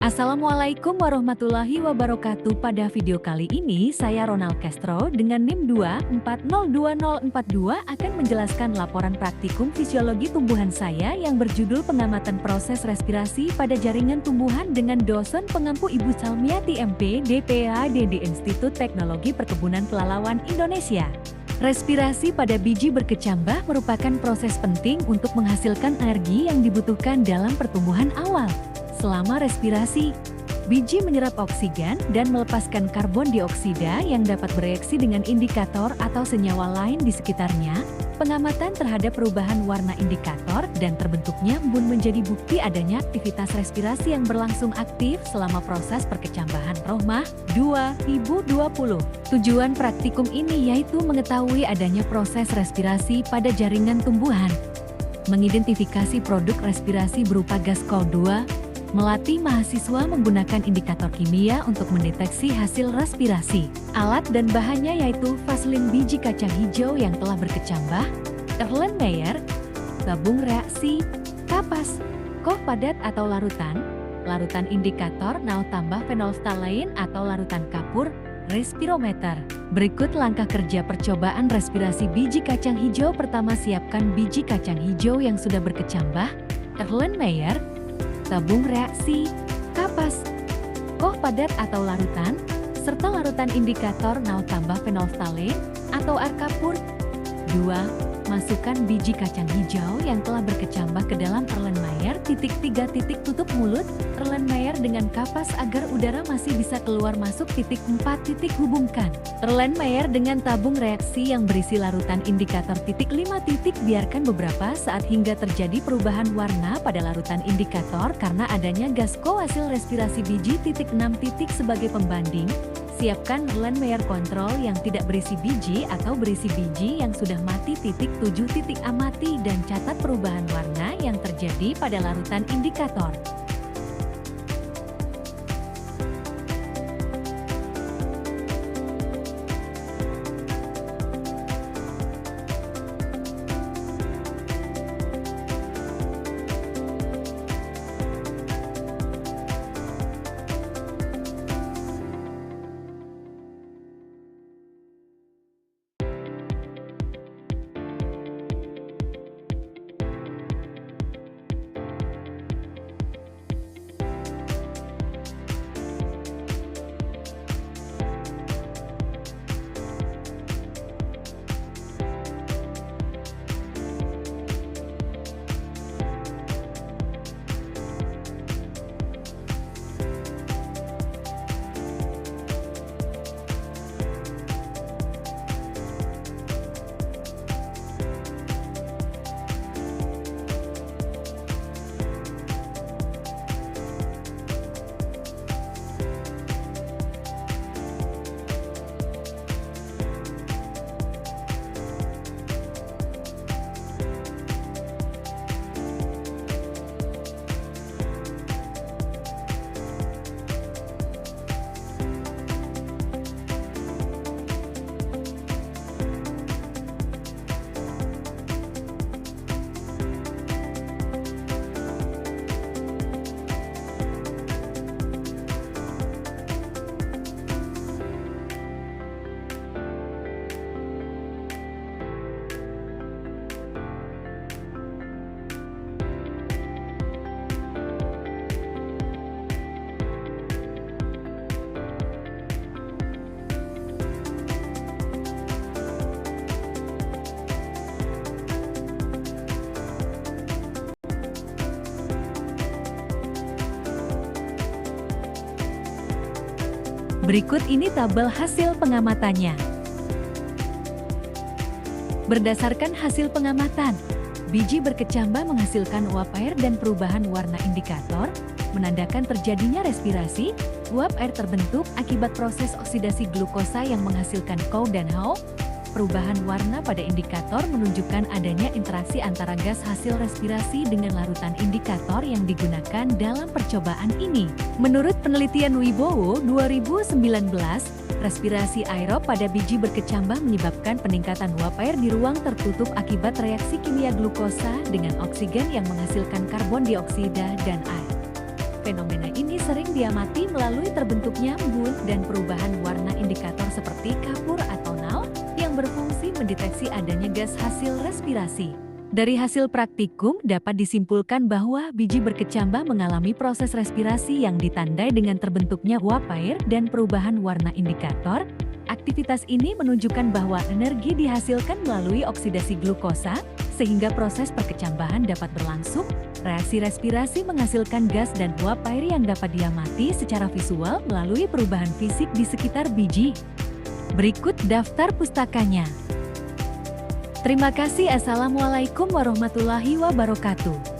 Assalamualaikum warahmatullahi wabarakatuh. Pada video kali ini saya Ronald Castro dengan NIM 2402042 akan menjelaskan laporan praktikum fisiologi tumbuhan saya yang berjudul pengamatan proses respirasi pada jaringan tumbuhan dengan dosen pengampu Ibu Salmiati MP, DPAD di Institut Teknologi Perkebunan Pelalawan Indonesia. Respirasi pada biji berkecambah merupakan proses penting untuk menghasilkan energi yang dibutuhkan dalam pertumbuhan awal. Selama respirasi, biji menyerap oksigen dan melepaskan karbon dioksida yang dapat bereaksi dengan indikator atau senyawa lain di sekitarnya. Pengamatan terhadap perubahan warna indikator dan terbentuknya embun menjadi bukti adanya aktivitas respirasi yang berlangsung aktif selama proses perkecambahan Rohmah 2020. Tujuan praktikum ini yaitu mengetahui adanya proses respirasi pada jaringan tumbuhan, mengidentifikasi produk respirasi berupa gas CO2, melatih mahasiswa menggunakan indikator kimia untuk mendeteksi hasil respirasi. Alat dan bahannya yaitu vaselin biji kacang hijau yang telah berkecambah, Erlenmeyer, tabung reaksi, kapas, koh padat atau larutan, larutan indikator nao tambah fenolftalein atau larutan kapur, respirometer. Berikut langkah kerja percobaan respirasi biji kacang hijau. Pertama, siapkan biji kacang hijau yang sudah berkecambah, Erlenmeyer, tabung reaksi, kapas, koh padat atau larutan, serta larutan indikator nao tambah fenolftalein atau arkapur. 2. Masukkan biji kacang hijau yang telah berkecambah ke dalam Erlenmeyer. 3. Tutup mulut Erlenmeyer dengan kapas agar udara masih bisa keluar masuk. 4. Hubungkan Erlenmeyer dengan tabung reaksi yang berisi larutan indikator. 5. Biarkan beberapa saat hingga terjadi perubahan warna pada larutan indikator karena adanya gas CO hasil respirasi biji. 6. Sebagai pembanding, siapkan Erlenmeyer kontrol yang tidak berisi biji atau berisi biji yang sudah mati. 7. Amati dan catat perubahan warna yang terjadi pada larutan indikator. Berikut ini tabel hasil pengamatannya. Berdasarkan hasil pengamatan, biji berkecambah menghasilkan uap air dan perubahan warna indikator, menandakan terjadinya respirasi. Uap air terbentuk akibat proses oksidasi glukosa yang menghasilkan CO dan HO. Perubahan warna pada indikator menunjukkan adanya interaksi antara gas hasil respirasi dengan larutan indikator yang digunakan dalam percobaan ini. Menurut penelitian Wibowo 2019, respirasi aerob pada biji berkecambah menyebabkan peningkatan uap air di ruang tertutup akibat reaksi kimia glukosa dengan oksigen yang menghasilkan karbon dioksida dan air. Fenomena ini sering diamati melalui terbentuknya embun dan perubahan warna indikator seperti kapur atau nal yang berfungsi mendeteksi adanya gas hasil respirasi. Dari hasil praktikum dapat disimpulkan bahwa biji berkecambah mengalami proses respirasi yang ditandai dengan terbentuknya uap air dan perubahan warna indikator. Aktivitas ini menunjukkan bahwa energi dihasilkan melalui oksidasi glukosa, sehingga proses perkecambahan dapat berlangsung. Reaksi respirasi menghasilkan gas dan uap air yang dapat diamati secara visual melalui perubahan fisik di sekitar biji. Berikut daftar pustakanya. Terima kasih. Assalamualaikum warahmatullahi wabarakatuh.